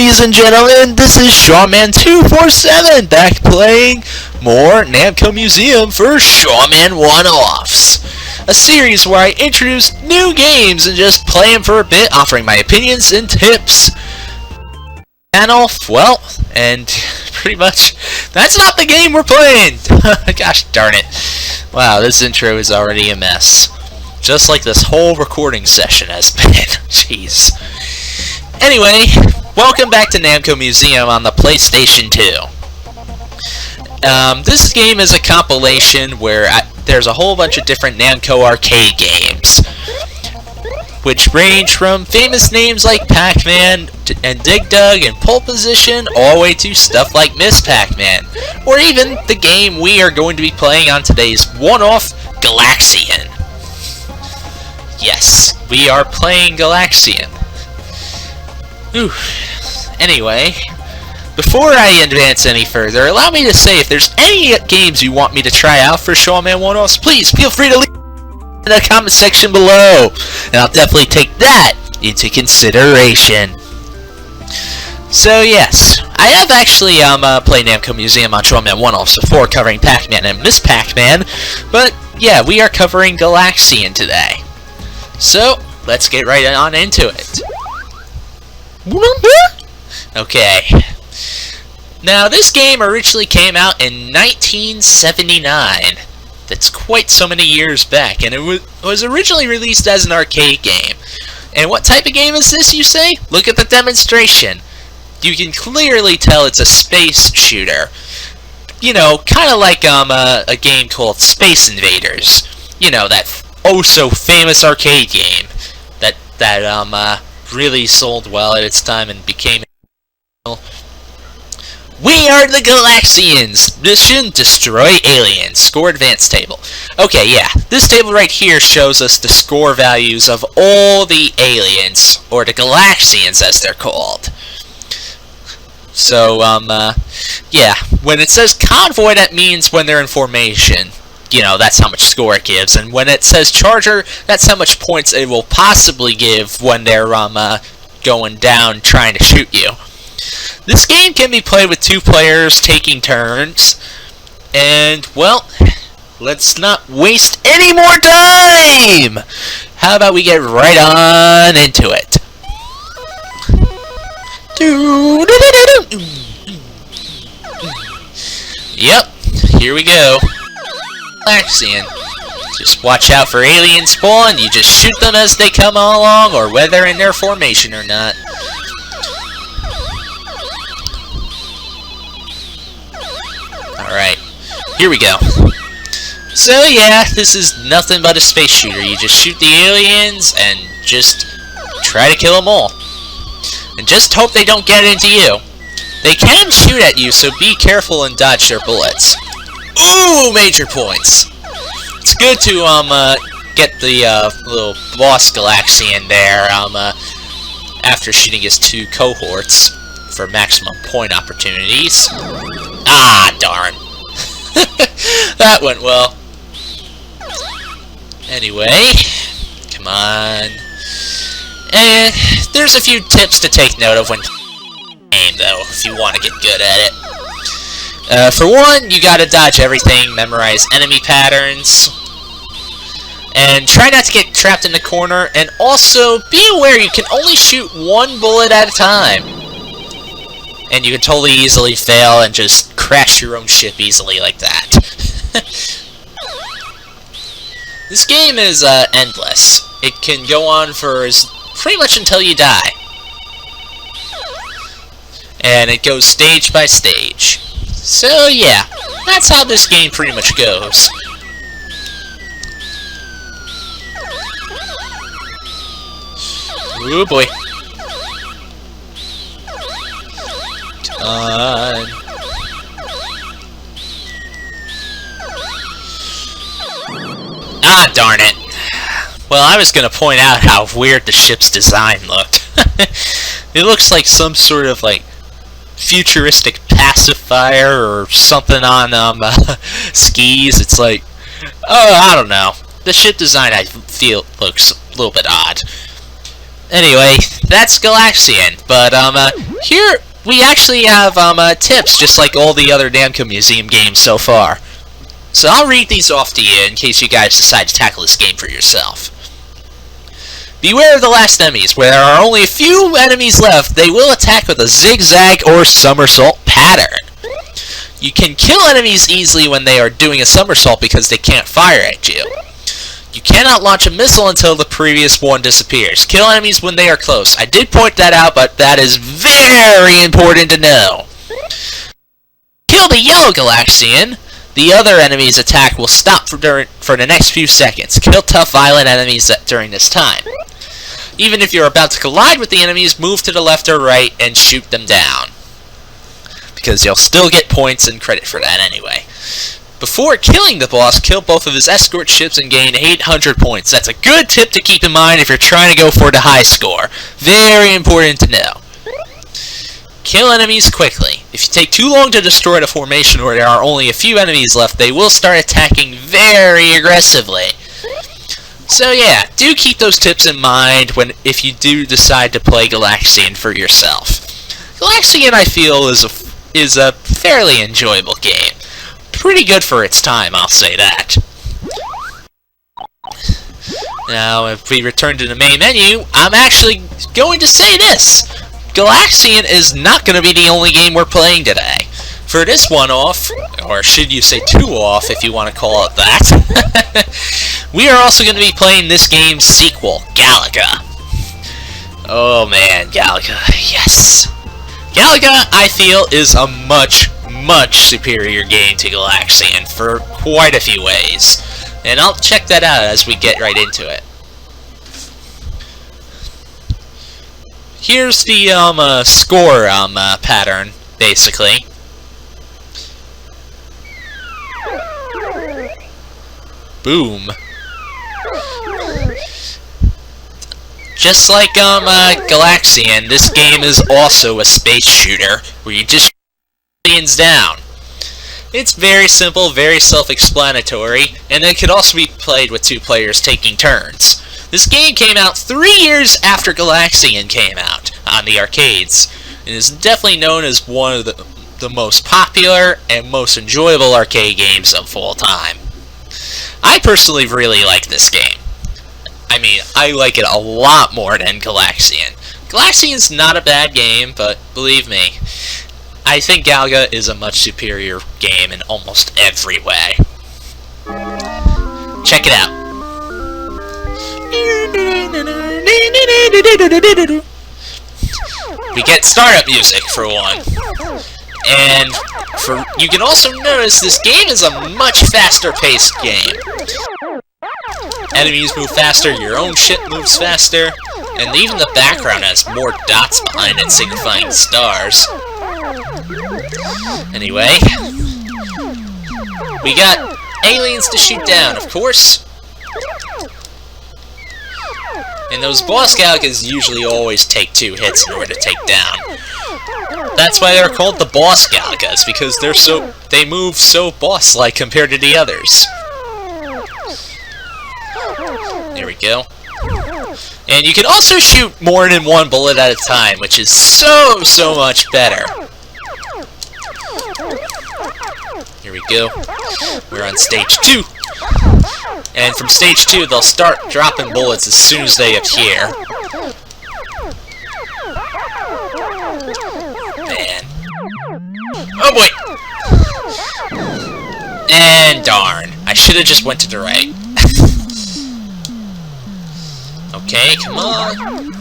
ladies and gentlemen, this is Seanman 247 back playing more Namco Museum for Seanman One-Offs, a series where I introduce new games and just play them for a bit, offering my opinions and tips. Well, and pretty much that's not the game we're playing. Gosh darn it. Wow, this intro is already a mess. Just like this whole recording session has been. Jeez. Anyway, welcome back to Namco Museum on the PlayStation 2. This game is a compilation where there's a whole bunch of different Namco arcade games, which range from famous names like Pac-Man and Dig Dug and Pole Position all the way to stuff like Miss Pac-Man, or even the game we are going to be playing on today's one-off, Galaxian. Yes, we are playing Galaxian. Whew. Anyway, before I advance any further, allow me to say if there's any games you want me to try out for Seanman One-Offs, please feel free to leave in the comment section below, and I'll definitely take that into consideration. So yes, I have actually played Namco Museum on Seanman One-Offs before, covering Pac-Man and Miss Pac-Man, but yeah, we are covering Galaxian today. So let's get right on into it. Okay. Now, this game originally came out in 1979. That's quite so many years back, and it was originally released as an arcade game. And what type of game is this, you say? Look at the demonstration. You can clearly tell it's a space shooter. You know, kind of like a game called Space Invaders. You know, that oh-so-famous arcade game that really sold well at its time and became... We are the Galaxians! Mission: Destroy Aliens. Score Advanced Table. Okay, yeah. This table right here shows us the score values of all the aliens, or the Galaxians as they're called. So, yeah. When it says convoy, that means when they're in formation. You know, that's how much score it gives. And when it says charger, that's how much points it will possibly give when they're, going down trying to shoot you. This game can be played with 2 players taking turns, and, well, let's not waste any more time! How about we get right on into it? Yep, here we go. Galaxian. Just watch out for alien spawn, you just shoot them as they come along, or whether in their formation or not. Alright, here we go. So yeah, this is nothing but a space shooter. You just shoot the aliens and just try to kill them all. And just hope they don't get into you. They can shoot at you, so be careful and dodge their bullets. Ooh, major points! It's good to get the little boss Galaxian there after shooting his 2 cohorts for maximum point opportunities. Ah, darn. That went well. Anyway, come on. There's a few tips to take note of when playing, though, if you want to get good at it. For one, you gotta dodge everything, memorize enemy patterns, and try not to get trapped in the corner, and also be aware you can only shoot 1 bullet at a time. And you can totally easily fail and just crash your own ship easily like that. This game is endless. It can go on for pretty much until you die. And it goes stage by stage. So yeah, that's how this game pretty much goes. Ooh boy. Ah, darn it. Well, I was gonna point out how weird the ship's design looked. It looks like some sort of, like, futuristic pacifier or something on, skis. It's like, oh, I don't know. The ship design, I feel, looks a little bit odd. Anyway, that's Galaxian. But here we actually have tips, just like all the other Namco Museum games so far. So I'll read these off to you in case you guys decide to tackle this game for yourself. Beware of the last enemies. Where there are only a few enemies left, they will attack with a zigzag or somersault pattern. You can kill enemies easily when they are doing a somersault because they can't fire at you. You cannot launch a missile until the previous one disappears. Kill enemies when they are close. I did point that out, but that is very important to know. Kill the yellow Galaxian. The other enemy's attack will stop for the next few seconds. Kill tough, violent enemies during this time. Even if you're about to collide with the enemies, move to the left or right and shoot them down. Because you'll still get points and credit for that anyway. Before killing the boss, kill both of his escort ships and gain 800 points. That's a good tip to keep in mind if you're trying to go for the high score. Very important to know. Kill enemies quickly. If you take too long to destroy the formation or there are only a few enemies left, they will start attacking very aggressively. So yeah, do keep those tips in mind if you do decide to play Galaxian for yourself. Galaxian, I feel, is a fairly enjoyable game. Pretty good for its time, I'll say that. Now, if we return to the main menu, I'm actually going to say this. Galaxian is not going to be the only game we're playing today. For this one-off, or should you say two-off if you want to call it that, we are also going to be playing this game's sequel, Galaga. Oh man, Galaga, yes! Galaga, I feel, is a much, much superior game to Galaxian for quite a few ways. And I'll check that out as we get right into it. Here's the score pattern, basically. Boom. Just like Galaxian, this game is also a space shooter where you just shoot aliens down. It's very simple, very self-explanatory, and it could also be played with two players taking turns. This game came out 3 years after Galaxian came out on the arcades, and is definitely known as one of the most popular and most enjoyable arcade games of all time. I personally really like this game. I mean, I like it a lot more than Galaxian. Galaxian's not a bad game, but believe me, I think Galaga is a much superior game in almost every way. Check it out. We get startup music for one. And you can also notice this game is a much faster paced game. Enemies move faster, your own ship moves faster, and even the background has more dots behind it signifying stars. Anyway, we got aliens to shoot down, of course. And those boss Galagas usually always take 2 hits in order to take down. That's why they're called the boss Galagas, because they move so boss-like compared to the others. There we go. And you can also shoot more than one bullet at a time, which is so much better. Here we go. We're on stage 2. And from stage 2, they'll start dropping bullets as soon as they appear. Man. Oh boy! And darn. I should have just went to the right. Okay, come on.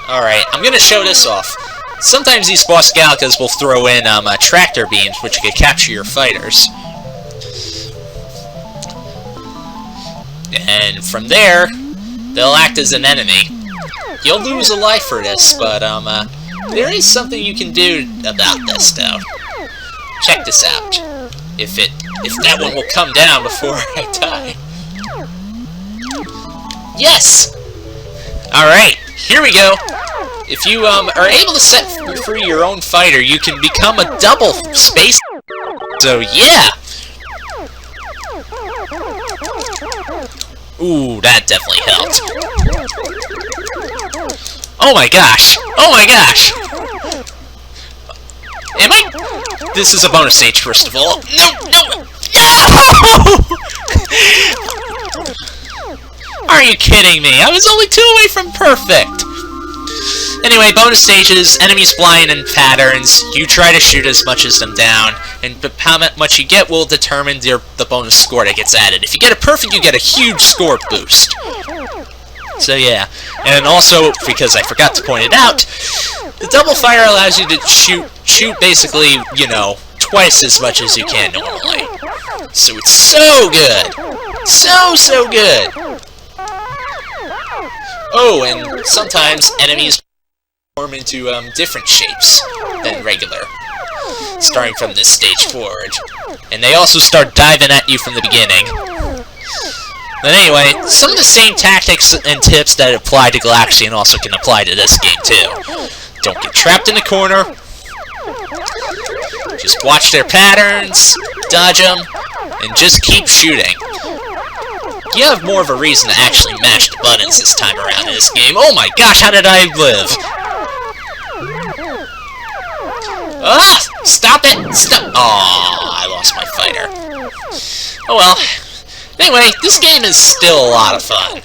Alright, I'm gonna show this off. Sometimes these boss Galagas will throw in tractor beams, which could capture your fighters. And from there, they'll act as an enemy. You'll lose a life for this, but there is something you can do about this, though. Check this out. If that one will come down before I die. Yes! Alright, here we go. If you are able to set free your own fighter, you can become a double space. So yeah! Ooh, that definitely helped. Oh my gosh! Oh my gosh! Am I? This is a bonus stage, first of all. No! No! No! Are you kidding me? I was only 2 away from perfect! Anyway, bonus stages, enemies flying in patterns, you try to shoot as much as them down, and how much you get will determine the bonus score that gets added. If you get a perfect, you get a huge score boost. So yeah, and also, because I forgot to point it out, the double fire allows you to shoot basically, you know, twice as much as you can normally. So it's so good! So good! Oh, and sometimes enemies form into different shapes than regular, starting from this stage forward. And they also start diving at you from the beginning. But anyway, some of the same tactics and tips that apply to Galaxian also can apply to this game too. Don't get trapped in the corner. Just watch their patterns, dodge them, and just keep shooting. You have more of a reason to actually mash the buttons this time around in this game. Oh my gosh, how did I live? Ah! Stop it! Stop! Aw, I lost my fighter. Oh well. Anyway, this game is still a lot of fun.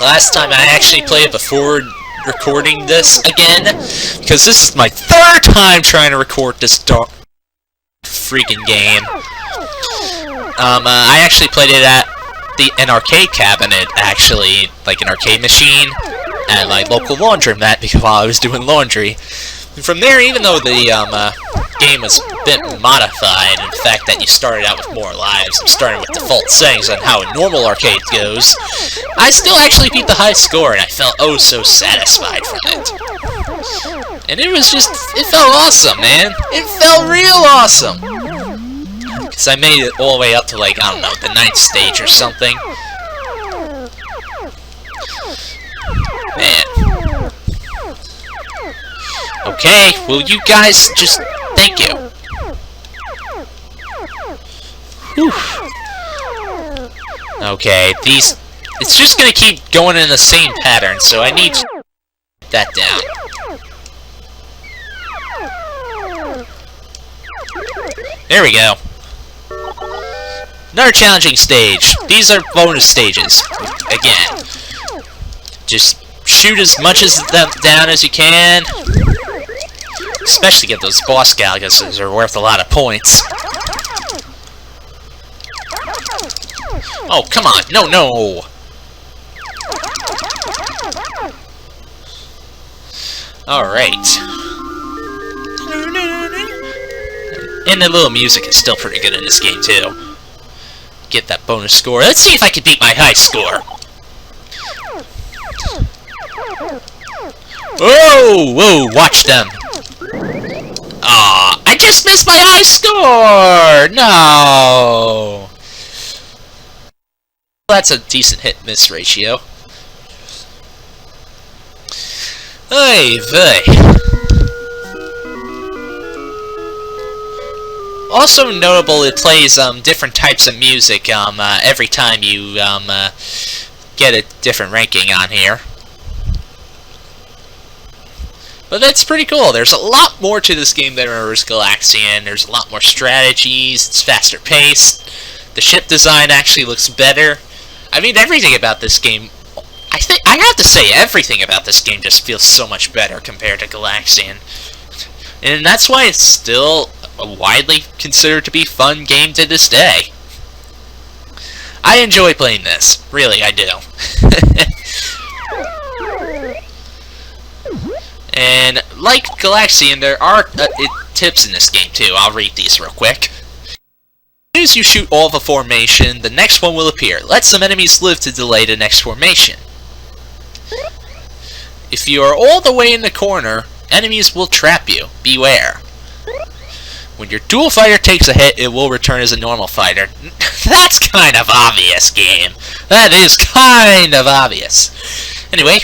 Last time I actually played it before recording this again, because this is my 3rd time trying to record this dark freaking game. I actually played it at an arcade cabinet, actually, like an arcade machine, at my local laundromat while I was doing laundry. And from there, even though the game was a bit modified, in the fact that you started out with more lives and started with default settings on how a normal arcade goes, I still actually beat the high score, and I felt oh so satisfied from it. And it was just, it felt awesome, man. It felt real awesome. Because I made it all the way up to, like, I don't know, the 9th stage or something. Man. Okay, will you guys just... Thank you. Whew. Okay, these... It's just gonna keep going in the same pattern, so I need to get that down. There we go. Another challenging stage. These are bonus stages. Again. Just shoot as much as them down as you can. Especially get those boss Galagas, because they're worth a lot of points. Oh, come on. No, no. Alright. And the little music is still pretty good in this game, too. Get that bonus score. Let's see if I can beat my high score. Whoa! Whoa! Watch them! Aw! I just missed my high score! No! That's a decent hit-miss ratio. Oy vey. Also notable, it plays different types of music every time you get a different ranking on here. But that's pretty cool. There's a lot more to this game than there is Galaxian. There's a lot more strategies. It's faster paced. The ship design actually looks better. I mean, everything about this game, I have to say everything about this game just feels so much better compared to Galaxian. And that's why it's still a widely considered to be fun game to this day. I enjoy playing this. Really, I do. And like Galaxian, there are tips in this game too. I'll read these real quick. As soon as you shoot all the formation, the next one will appear. Let some enemies live to delay the next formation. If you are all the way in the corner, enemies will trap you. Beware. When your dual fighter takes a hit, it will return as a normal fighter. That's kind of obvious, game. That is kind of obvious. Anyway,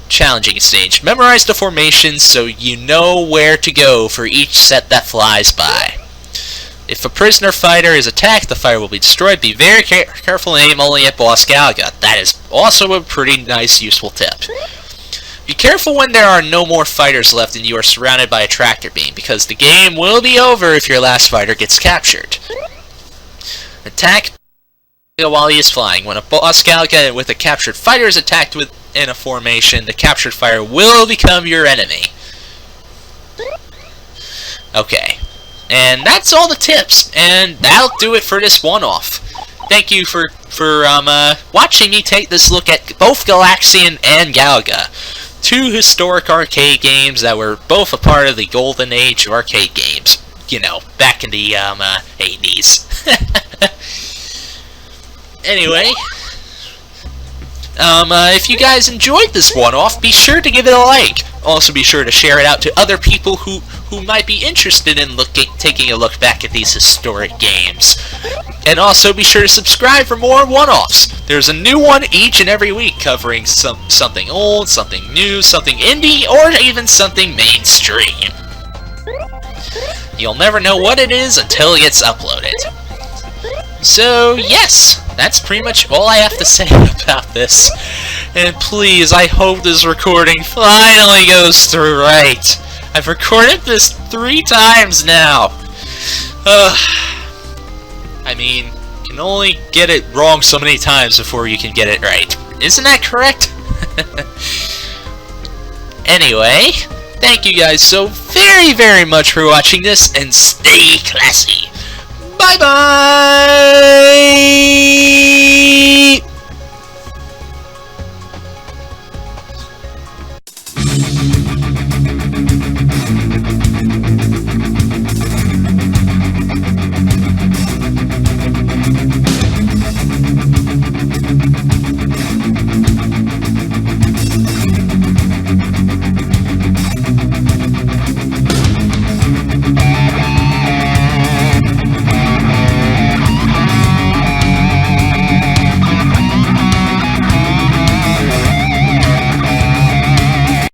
challenging stage. Memorize the formations so you know where to go for each set that flies by. If a prisoner fighter is attacked, the fighter will be destroyed. Be very careful and aim only at boss Galaga. That is also a pretty nice, useful tip. Be careful when there are no more fighters left and you are surrounded by a tractor beam, because the game will be over if your last fighter gets captured. Attack while he is flying. When a boss Galaga with a captured fighter is attacked within a formation, the captured fighter will become your enemy. Okay. And that's all the tips, and that'll do it for this one-off. Thank you for watching me take this look at both Galaxian and Galaga, two historic arcade games that were both a part of the golden age of arcade games. You know, back in the 80s. Anyway, if you guys enjoyed this one-off, be sure to give it a like. Also, be sure to share it out to other people who might be interested in taking a look back at these historic games. And also, be sure to subscribe for more one-offs. There's a new one each and every week covering something old, something new, something indie, or even something mainstream. You'll never know what it is until it gets uploaded. So, yes, that's pretty much all I have to say about this. And please, I hope this recording finally goes through right. I've recorded this 3 times now. I mean, you can only get it wrong so many times before you can get it right. Isn't that correct? Anyway, thank you guys so very, very much for watching this, and stay classy. Bye-bye!